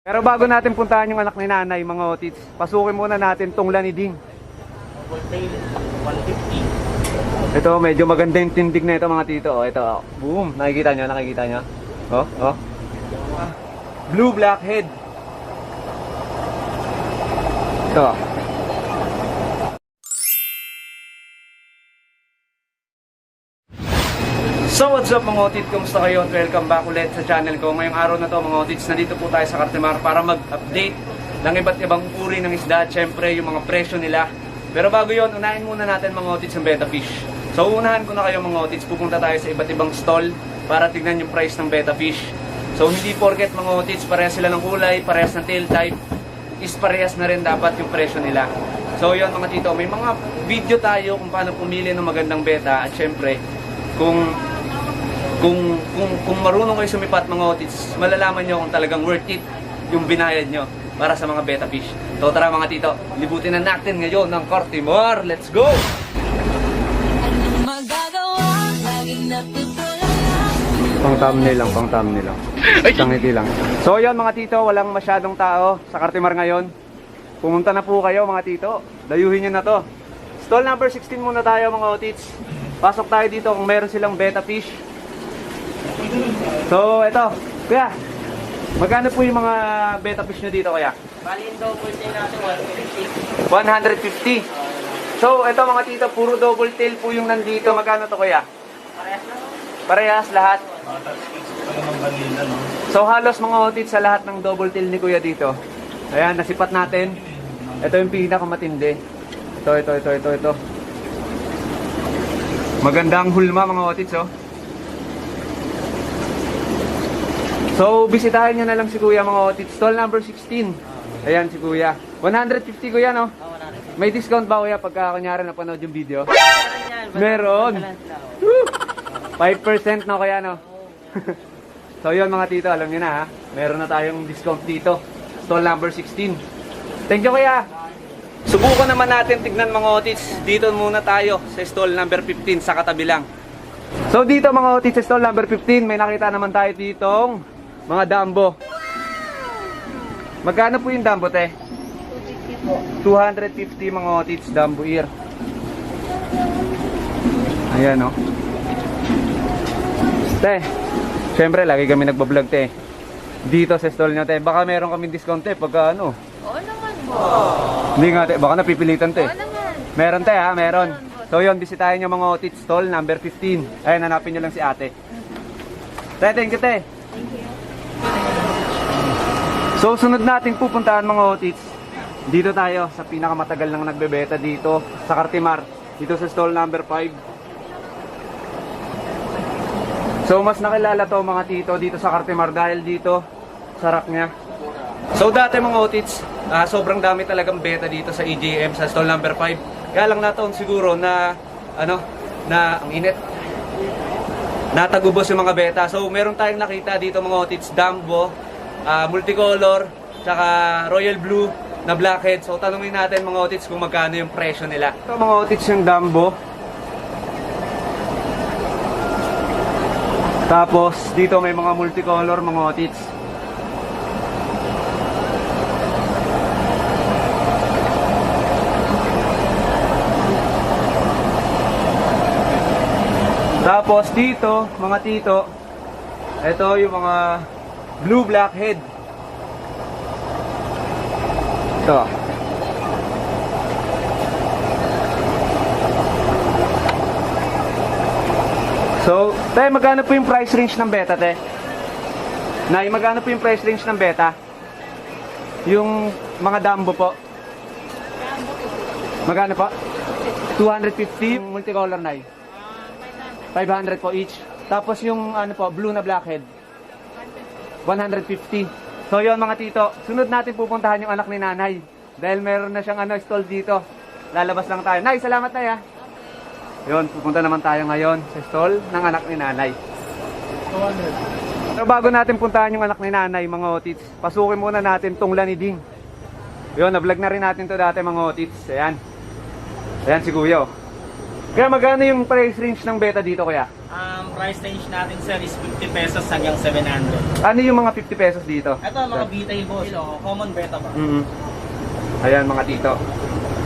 Pero bago natin puntahan yung anak ni nanay, mga otits, pasukin muna natin tong laniding. Ito, medyo maganda yung tindig na ito, mga tito. Oh, ito, oh. Boom. Nakikita nyo, nakikita nyo. Oh, oh. Blue blackhead. Ito. So what's up mga otits, kumusta kayo? Welcome back ulit sa channel ko. Ngayong araw na to mga otits, nandito po tayo sa Cartimar para mag-update ng iba't ibang uri ng isda. Siyempre yung mga presyo nila. Pero bago yon, unahin muna natin mga otits ang betta fish. So unahan ko na kayo mga otits, pupunta tayo sa iba't ibang stall para tignan yung price ng betta fish. So hindi porket mga otits, parehas sila ng kulay, parehas ng tail type, is parehas na rin dapat yung presyo nila. So yun mga tito, may mga video tayo kung paano pumili ng magandang betta. At syempre, kung marunong kayo sumipat mga otits, malalaman nyo kung talagang worth it yung binayad nyo para sa mga betta fish. So tara mga tito, libutin na natin ngayon ng Cartimar. Let's go! Pang thumbnail lang, pang thumbnail lang. Isang ngiti lang. So yan mga tito, walang masyadong tao sa Cartimar ngayon. Pumunta na po kayo mga tito, dayuhin nyo na to. Stall number 16 muna tayo mga otits. Pasok tayo dito kung meron silang betta fish. So, ito. Kuya, magkano po yung mga betta fish nyo dito, kuya? Bali yung double tail natin, 150. 150. So, ito mga tito, puro double tail po yung nandito. Magkano to, kuya? Parehas lang. Parehas lahat. So, halos mga otit sa lahat ng double tail ni kuya dito. Ayan, nasipat natin. Ito yung pinakamatindi. Ito. Magandang hulma mga otits, oh. So, bisitahin nyo na lang si kuya mga otits. Stall number 16. Ayan si kuya. 150 kuya, no? Oo, wala rin. May discount ba kuya pagka kunyari napanood yung video? Meron yan. Meron. Woo! 5% na kuya, no? So, yun mga tito, alam nyo na ha. Meron na tayong discount dito. Stall number 16. Thank you kuya. Subukan naman natin tignan mga otits. Dito muna tayo sa stall number 15 sa katabi lang. So dito mga otits sa stall number 15, may nakita naman tayo ditong mga dambo. Magkano po yung dambo, te? 250 mga otits, dambo ear. Ayan, oh. Te, syempre lagi kami nagbablog, te. Dito sa stall nyo, te. Baka meron kaming discount, te, pagka ano. Oo naman po. Hindi nga, te. Baka napipilitan, te. Oo naman. Meron, te, ha? Meron. So yun, bisitahin nyo mga otits, stall number 15. Ayun, hanapin nyo lang si ate. Te, thank you, te. Thank you. So sunod nating pupuntahan mga otits. Dito tayo sa pinakamatagal nang nagbebeta dito sa Cartimar. Dito sa stall number 5. So mas nakilala to mga tito dito sa Cartimar dahil dito sa rack niya. So dati mga otits, sobrang dami talagang beta dito sa EJM sa stall number 5. Kaya lang nataon siguro na na ang init. Natagubos yung mga beta. So meron tayong nakita dito mga otits, Dambo, multicolor, tsaka royal blue na blackhead. So tanungin natin mga otits kung magkano yung presyo nila. Ito mga otits yung Dambo. Tapos dito may mga multicolor mga otits. Tapos dito, mga tito, ito yung mga blue blackhead. Ito. So, te, magkano po yung price range ng beta, te? Nay, magkano po yung price range ng beta? Yung mga dambo po. Magkano po? 250 yung multicolor, nay. 500 po each. Tapos yung ano po, blue na blackhead, 150. So yun mga tito, sunod natin pupuntahan yung anak ni nanay. Dahil meron na siyang stall dito. Lalabas lang tayo. Nay, salamat na ya. Yun, pupunta naman tayo ngayon sa stall ng anak ni nanay. 200. So bago natin puntahan yung anak ni nanay mga otits, pasukin muna natin tong laniding. Yun, na-vlog na rin natin to dati mga otits. Ayan. Ayan si kuya, oh. Kaya magkano yung price range ng beta dito kaya? Price range natin sir is 50 pesos hanggang 700. Ano yung mga 50 pesos dito? Ito mga beta boss. Common beta ba? Ayan mga tito.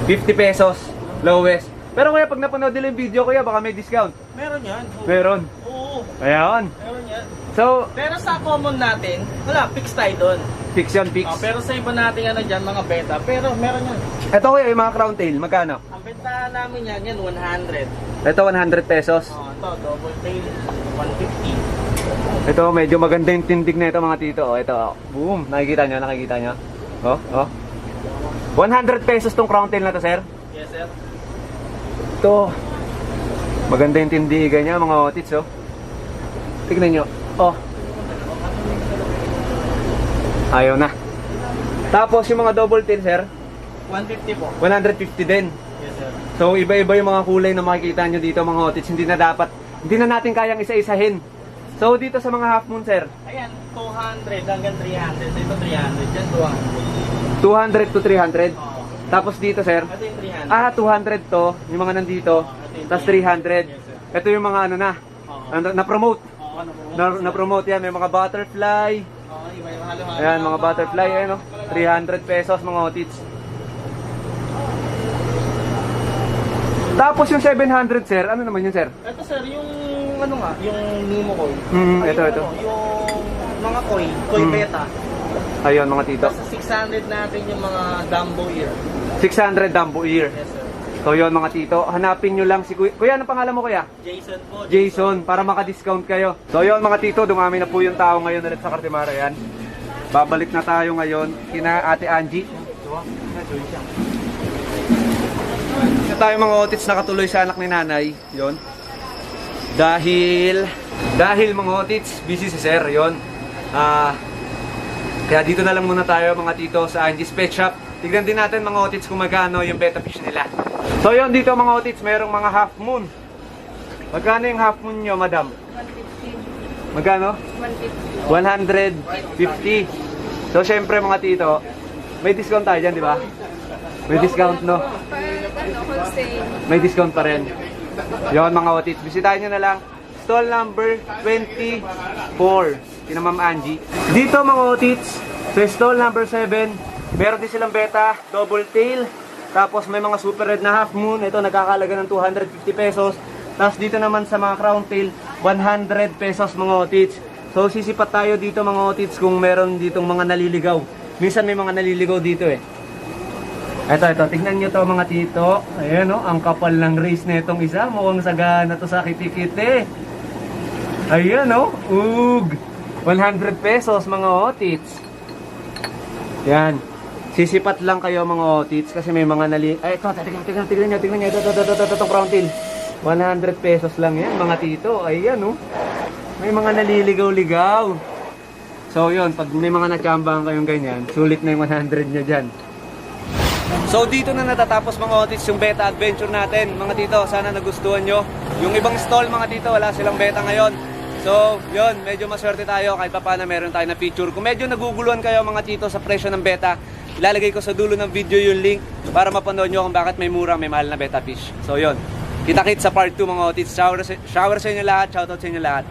50 pesos, lowest. Pero kaya pag napanood nila yung video kuya, baka may discount. Meron yan. Meron. Oo. Ayan. Meron yan. So, Pero sa common natin, wala, fix tayo doon. fix yun, fix. Pero sa iba natin ano dyan, mga beta, pero meron yan. Ito kuya, yung mga crown tail, magkano? Ang benta namin yan 100. Ito 100 pesos. Ito, double tail, 150. Ito, medyo maganda yung tindig na ito mga tito. Ito, boom. Nakikita nyo? Oh. 100 pesos tong crown tail na to, sir. Yes, sir. Ito. Maganda yung tindigan niya, mga otits, oh. Tignan nyo. Oh. Ayaw na. Tapos yung mga double tail, sir, 150 po. 150 din. Yes, sir. So, iba-iba yung mga kulay na makikita nyo dito, mga otits. Hindi na natin kayang isa-isahin. So, dito sa mga half moon, sir, Ayan, 200 hanggang 300. Dito 300, dyan 200. 200 to 300. Oo. Tapos dito, sir, Ito yung 300. 200 to, yung mga nandito. Tapos 300. Ito yung mga ano na, na-promote. Oo, ano po? Na-promote yan. May mga butterfly. Oo, iba yung halo-halo. Ayan, mga butterfly. Ayan, oh. 300 pesos, mga otits. Tapos yung 700, sir. Ano naman yun, sir? Ito sir, yung ano nga, yung Nemo Koi. Ay, Ito. yung, yung mga Koi beta. Ayun, mga tito. Tapos 600 natin yung mga Dumbo ear. 600 Dumbo ear. Yes sir. So yun, mga tito. Hanapin nyo lang si Kuya. Kuya, anong pangalan mo, Kuya? Jason po. Jason, para maka-discount kayo. So yun, mga tito. Dumami na po yung tao ngayon ulit sa Cartimara. Yan. Babalik na tayo ngayon kina Ate Angie. Ito tayo mga otits nakatuloy sa anak ni nanay. Yon. Dahil mga otits, busy si sir. Yon. Kaya dito na lang muna tayo mga tito sa Angie's Pet Shop. Tignan din natin mga otits kung magkano yung betta fish nila. So yon, dito mga otits, mayroong mga half moon. Magkano yung half moon nyo, madam? 150. Magkano? 150. 150. So syempre mga tito, may discount tayo dyan, di ba? May discount, no? Pag wholesale. May discount pa rin. Yon mga otits, bisitahin nyo na lang. Stall number 24. Kina Ma'am Angie. Dito mga otits, sa stall number 7, meron din silang beta, double tail. Tapos may mga super red na half moon. Ito nagkakalaga ng 250 pesos. Tapos dito naman sa mga crown tail, 100 pesos mga otits. So sisipat tayo dito mga otits kung meron ditong mga naliligaw. Minsan may mga naliligaw dito eh. Ito, tignan nyo to mga tito. Ayan o, ang kapal ng race na itong isa. Mukhang sagana to sa kitikite. Ayan o, ug! 100 pesos mga otits. Yan. Sisipat lang kayo mga otits kasi may mga Ay, ito, tignan nyo. Ito, crown tail. 100 pesos lang yan mga tito. Ayan o. May mga naliligaw-ligaw. So yun, pag may mga natsambahan kayong ganyan, sulit na yung 100 nyo dyan. So dito na natatapos mga otits yung beta adventure natin. Mga tito, sana nagustuhan nyo. Yung ibang stall mga tito, wala silang beta ngayon. So yun, medyo maswerte tayo kahit pa paano meron tayo na feature. Kung medyo naguguluhan kayo mga tito sa presyo ng beta, ilalagay ko sa dulo ng video yung link para mapanood nyo kung bakit may murang, may mahal na beta fish. So yun, kita-kits sa part 2 mga otits. Shower sa inyo lahat, shoutout sa inyo lahat.